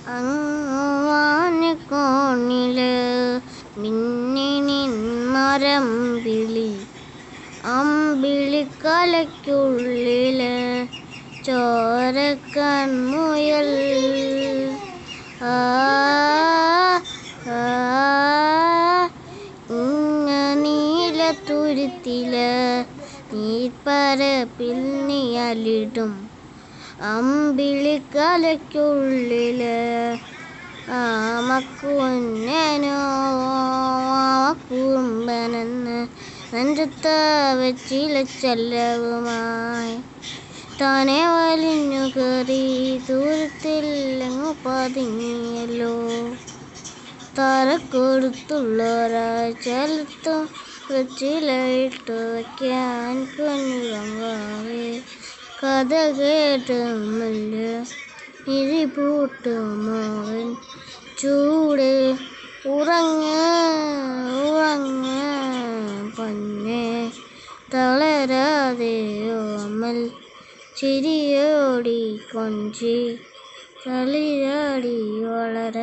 അങ്ങുവാനക്കോണില് മിന്നി നിന്മരമ്പിളി അമ്പിളിക്കലയ്ക്കുള്ളില് ചോരക്കൺമുയൽ നീലത്തുരുത്തില് നീർപ്പരപ്പിൽ നീയലിടും അമ്പിളിക്കലയ്ക്കുള്ളില് ആമക്കുഞ്ഞനോ കുറുമ്പനെന്ന് നെഞ്ചത്ത വെച്ചിലച്ചല്ലവുമായി താനെ വലിഞ്ഞു കയറി ദൂരത്തിലെങ്ങു പതുങ്ങിയല്ലോ. തറക്കൊടുത്തുള്ളൊരാഴ്ചലത്തും വെച്ചിലയിട്ടു വയ്ക്കാൻ കുഞ്ഞുറങ്ങാവേ കഥ കേട്ടുമില്ല ഇരിപൂട്ടുമോൻ ചൂട് ഉറങ്ങ് പൊന്നെ തളരാതെ ഓമൽ ചിരിയോടി കൊഞ്ചി തളിരാടി വളര